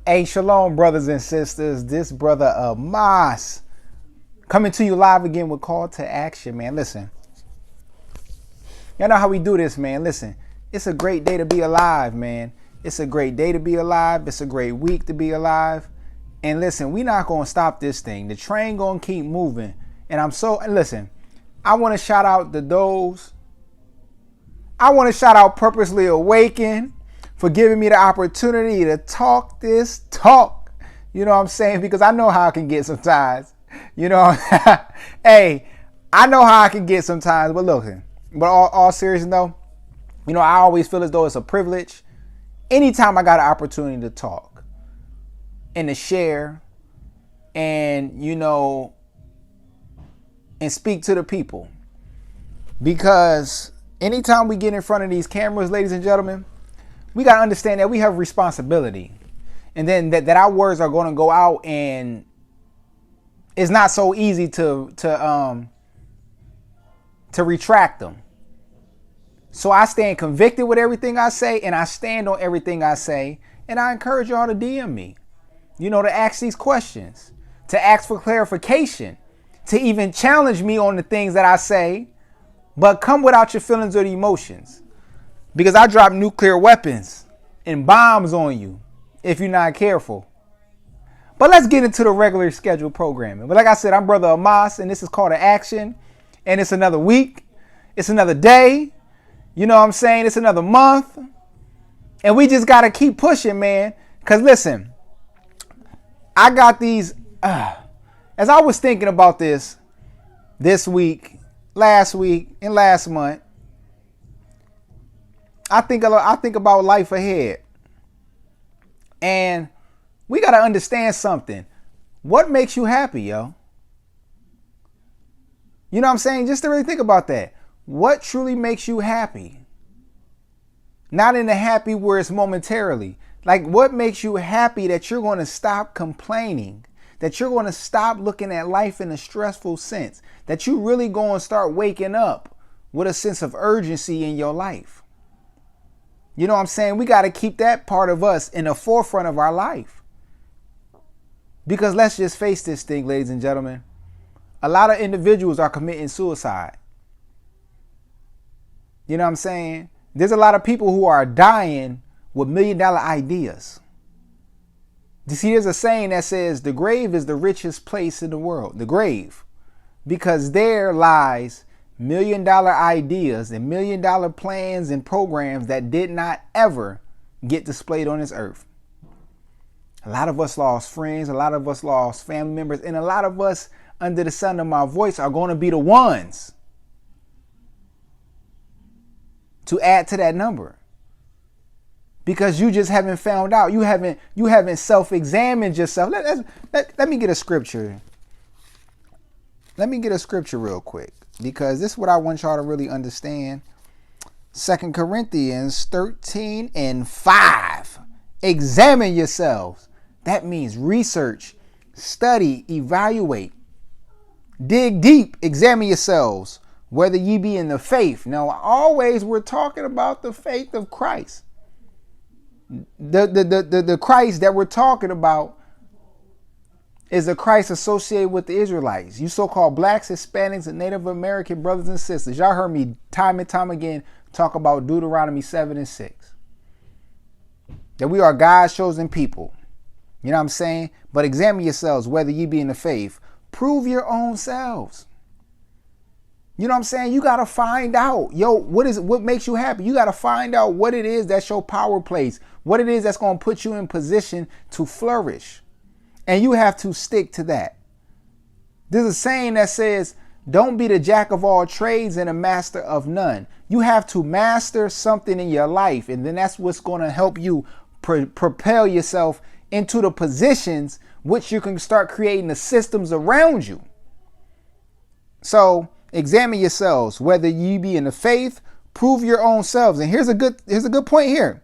Hey, shalom, brothers and sisters. This brother Amos coming to you live again with Call to Action, man. Listen, y'all know how we do this, man. Listen, it's a great day to be alive, man. It's a great day to be alive. It's a great week to be alive. And listen, we not going to stop this thing. The train going to keep moving. Listen, I want to shout out to those. I want to shout out Purposely Awakened for giving me the opportunity to talk this talk. You know what I'm saying? Because I know how I can get sometimes. You know, hey, I know how I can get sometimes. But look, all serious though, you know, I always feel as though it's a privilege anytime I got an opportunity to talk and to share and, you know, and speak to the people. Because anytime we get in front of these cameras, ladies and gentlemen, we got to understand that we have responsibility. And then that our words are going to go out, and it's not so easy to retract them. So I stand convicted with everything I say, and I stand on everything I say. And I encourage y'all to DM me, you know, to ask these questions, to ask for clarification, to even challenge me on the things that I say, but come without your feelings or the emotions. Because I drop nuclear weapons and bombs on you if you're not careful. But let's get into the regular scheduled programming. But like I said, I'm Brother Amos, and this is Call to Action. And it's another week. It's another day. You know what I'm saying? It's another month. And we just got to keep pushing, man. Because listen, I got these. As I was thinking about this week, last week, and last month, I think about life ahead. And we got to understand something. What makes you happy, yo? You know what I'm saying? Just to really think about that. What truly makes you happy? Not in the happy where it's momentarily. Like, what makes you happy that you're going to stop complaining? That you're going to stop looking at life in a stressful sense? That you really going to start waking up with a sense of urgency in your life? You know what I'm saying? We got to keep that part of us in the forefront of our life. Because let's just face this thing, ladies and gentlemen. A lot of individuals are committing suicide. You know what I'm saying? There's a lot of people who are dying with $1 million ideas. You see, there's a saying that says the grave is the richest place in the world. The grave. Because there lies $1 million ideas and $1 million plans and programs that did not ever get displayed on this earth. A lot of us lost friends, a lot of us lost family members, and a lot of us, under the sound of my voice, are going to be the ones to add to that number. Because you just haven't found out. You haven't self-examined yourself. Let me get a scripture. Let me get a scripture real quick. Because this is what I want y'all to really understand. 2 Corinthians 13:5. Examine yourselves. That means research, study, evaluate. Dig deep, examine yourselves, whether ye be in the faith. Now, always we're talking about the faith of Christ. The Christ that we're talking about is a Christ associated with the Israelites. You so-called blacks, Hispanics, and Native American brothers and sisters. Y'all heard me time and time again talk about Deuteronomy 7:6. That we are God's chosen people. You know what I'm saying? But examine yourselves, whether ye be in the faith. Prove your own selves. You know what I'm saying? You got to find out, what makes you happy? You got to find out what it is that's your power place. What it is that's going to put you in position to flourish. And you have to stick to that. There's a saying that says, don't be the jack of all trades and a master of none. You have to master something in your life. And then that's what's going to help you propel yourself into the positions which you can start creating the systems around you. So examine yourselves, whether ye be in the faith, prove your own selves. And here's a good point here.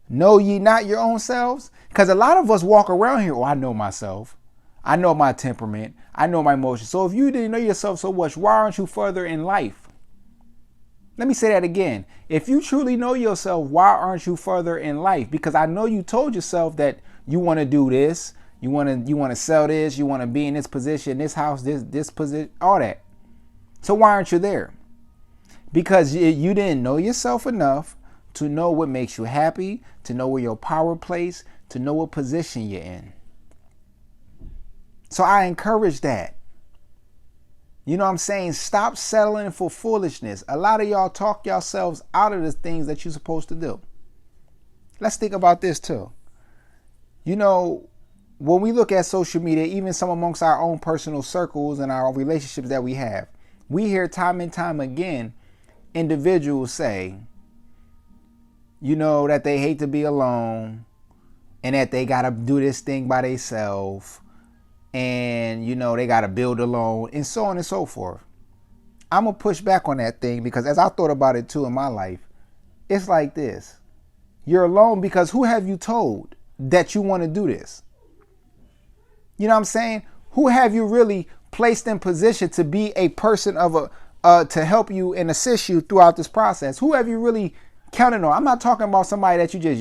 Know ye not your own selves? Because a lot of us walk around here, I know myself. I know my temperament. I know my emotions. So if you didn't know yourself so much, why aren't you further in life? Let me say that again. If you truly know yourself, why aren't you further in life? Because I know you told yourself that You want to do this. You want to sell this. You want to be in this position, this house, this position, all that. So why aren't you there? Because you didn't know yourself enough to know what makes you happy, to know where your power plays, to know what position you're in. So I encourage that. You know what I'm saying? Stop settling for foolishness. A lot of y'all talk yourselves out of the things that you're supposed to do. Let's think about this too. You know, when we look at social media, even some amongst our own personal circles and our relationships that we have, we hear time and time again individuals say, you know, that they hate to be alone and that they got to do this thing by themselves. And, you know, they got to build alone and so on and so forth. I'm going to push back on that thing because as I thought about it too in my life, it's like this. You're alone because who have you told that you want to do this? You know what I'm saying? Who have you really placed in position to be a person of to help you and assist you throughout this process? Who have you really counted on? I'm not talking about somebody that you just,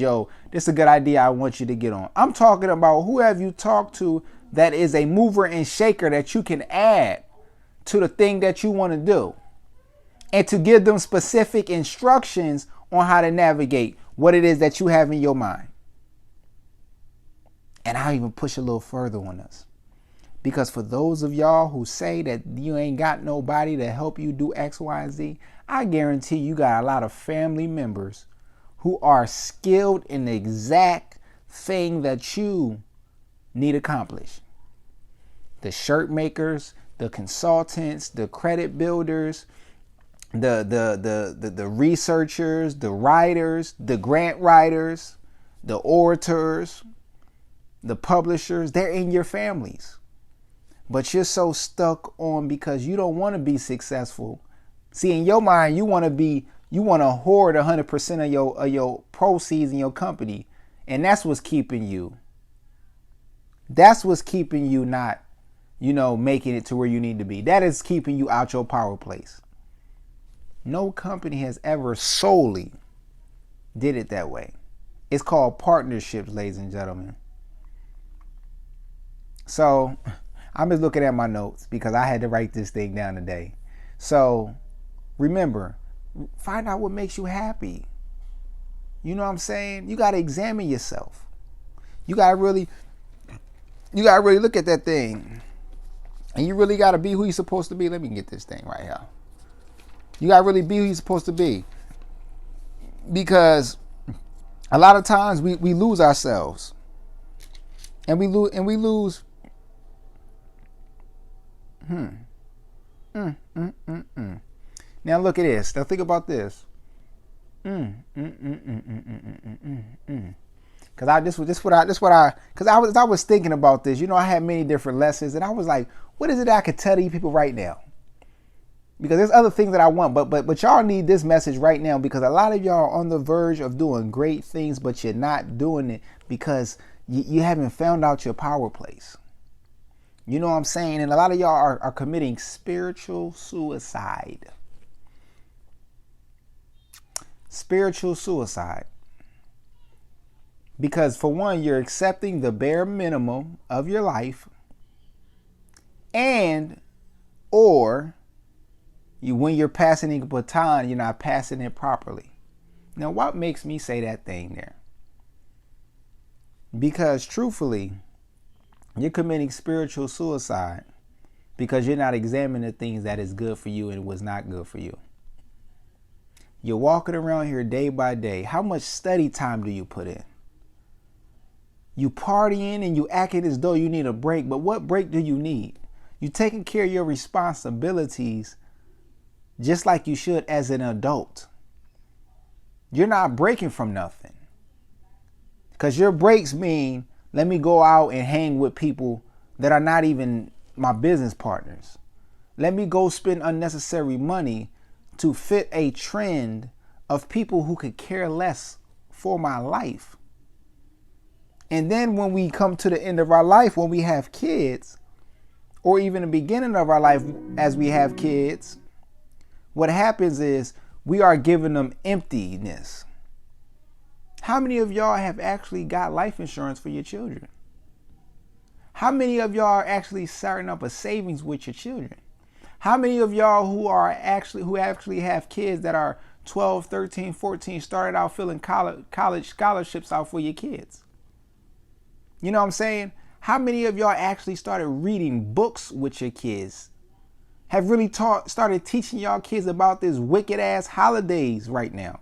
this is a good idea, I want you to get on. I'm talking about who have you talked to that is a mover and shaker that you can add to the thing that you want to do. And to give them specific instructions on how to navigate what it is that you have in your mind. And I'll even push a little further on us. Because for those of y'all who say that you ain't got nobody to help you do X, Y, and Z, I guarantee you got a lot of family members who are skilled in the exact thing that you need accomplished. The shirt makers, the consultants, the credit builders, the researchers, the writers, the grant writers, the orators, the publishers, they're in your families. But you're so stuck on because you don't want to be successful. See, in your mind, you want to hoard 100% of your proceeds in your company. And that's what's keeping you. That's what's keeping you not, making it to where you need to be. That is keeping you out your power place. No company has ever solely did it that way. It's called partnerships, ladies and gentlemen. So I'm just looking at my notes because I had to write this thing down today. So remember, find out what makes you happy. You know what I'm saying? You got to examine yourself. You got to really look at that thing. And you really got to be who you're supposed to be. Let me get this thing right here. You got to really be who you're supposed to be. Because a lot of times we lose ourselves. And we lose. Now look at this. Now think about this. Because I was thinking about this. I had many different lessons, and I was like, what is it that I could tell these people right now? Because there's other things that I want, but y'all need this message right now because a lot of y'all are on the verge of doing great things, but you're not doing it because you haven't found out your power place. You know what I'm saying? And a lot of y'all are committing spiritual suicide. Spiritual suicide. Because for one, you're accepting the bare minimum of your life or when you're passing a baton, you're not passing it properly. Now, what makes me say that thing there? Because truthfully, you're committing spiritual suicide because you're not examining the things that is good for you and was not good for you. You're walking around here day by day. How much study time do you put in? You partying and you acting as though you need a break, but what break do you need? You taking care of your responsibilities just like you should as an adult. You're not breaking from nothing. Because your breaks mean, let me go out and hang with people that are not even my business partners. Let me go spend unnecessary money to fit a trend of people who could care less for my life. And then when we come to the end of our life, when we have kids, or even the beginning of our life as we have kids, what happens is we are giving them emptiness. How many of y'all have actually got life insurance for your children? How many of y'all are actually starting up a savings with your children? How many of y'all who actually have kids that are 12, 13, 14 started out filling college scholarships out for your kids? You know what I'm saying? How many of y'all actually started reading books with your kids? Have really started teaching y'all kids about this wicked ass holidays right now?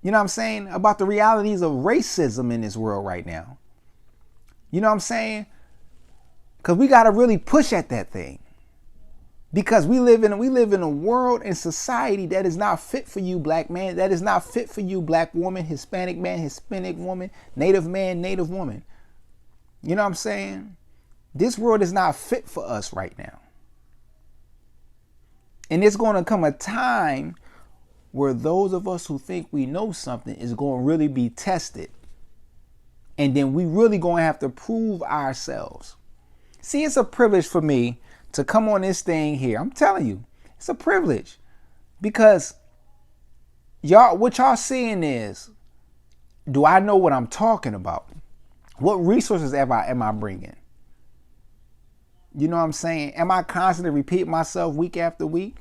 You know what I'm saying? About the realities of racism in this world right now. You know what I'm saying? Because we got to really push at that thing. Because we live in a world and society that is not fit for you, black man. That is not fit for you, black woman, Hispanic man, Hispanic woman, Native man, Native woman. You know what I'm saying? This world is not fit for us right now. And it's going to come a time where those of us who think we know something is going to really be tested. And then we really going to have to prove ourselves. See, it's a privilege for me to come on this thing here. I'm telling you, it's a privilege. Because what y'all seeing is, do I know what I'm talking about? What resources am I bringing? You know what I'm saying? Am I constantly repeating myself week after week?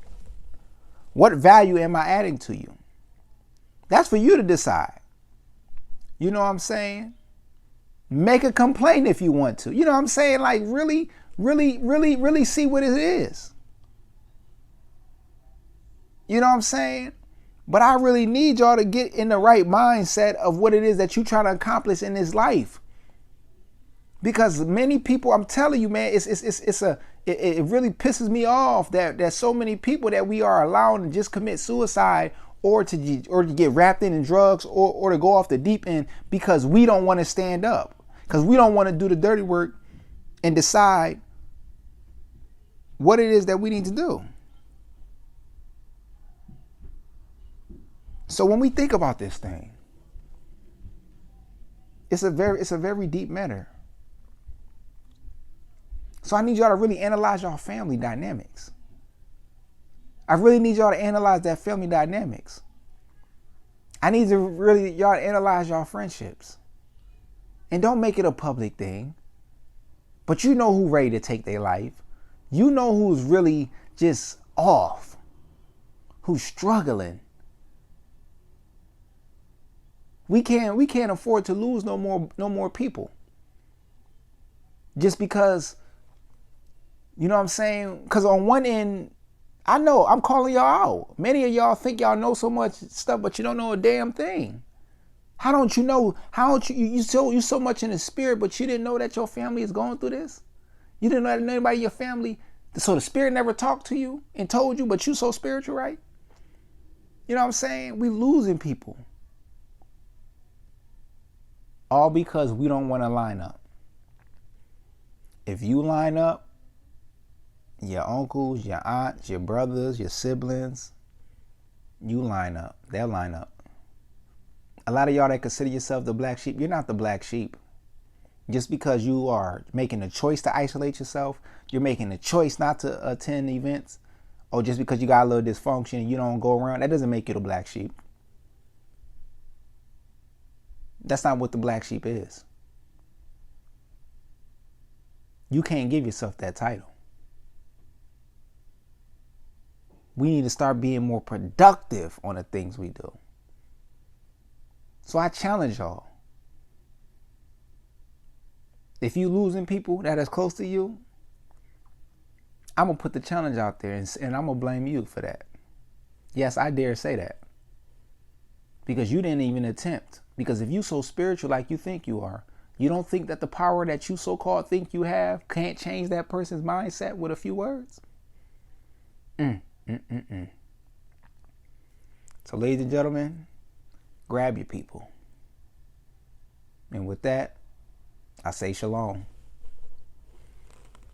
What value am I adding to you? That's for you to decide. You know what I'm saying? Make a complaint if you want to. You know what I'm saying? Like really see what it is. You know what I'm saying? But I really need y'all to get in the right mindset of what it is that you're trying to accomplish in this life. Because many people, I'm telling you, man, it really pisses me off that there's so many people that we are allowing to just commit suicide or to get wrapped in drugs or to go off the deep end because we don't want to stand up. Because we don't want to do the dirty work and decide what it is that we need to do. So when we think about this thing, it's a very deep matter. So I need y'all to really analyze y'all family dynamics. I really need y'all to analyze that family dynamics. I need to really y'all to analyze y'all friendships. And don't make it a public thing. But you know who's ready to take their life. You know who's really just off. Who's struggling. We can't afford to lose no more people. Just because, you know what I'm saying? Because on one end, I know I'm calling y'all out. Many of y'all think y'all know so much stuff, but you don't know a damn thing. How don't you know? How don't you so much in the spirit, but you didn't know that your family is going through this? You didn't know that anybody in your family, so the spirit never talked to you and told you, but you so spiritual, right? You know what I'm saying? We losing people. All because we don't want to line up. If you line up, your uncles, your aunts, your brothers, your siblings, you line up. They'll line up. A lot of y'all that consider yourself the black sheep, you're not the black sheep. Just because you are making a choice to isolate yourself, you're making a choice not to attend events, or just because you got a little dysfunction and you don't go around, that doesn't make you the black sheep. That's not what the black sheep is. You can't give yourself that title. We need to start being more productive on the things we do. So I challenge y'all. If you losing people that is close to you, I'm going to put the challenge out there and I'm going to blame you for that. Yes, I dare say that. Because you didn't even attempt. Because if you so spiritual like you think you are, you don't think that the power that you so-called think you have can't change that person's mindset with a few words? So ladies and gentlemen, grab your people. And with that, I say shalom.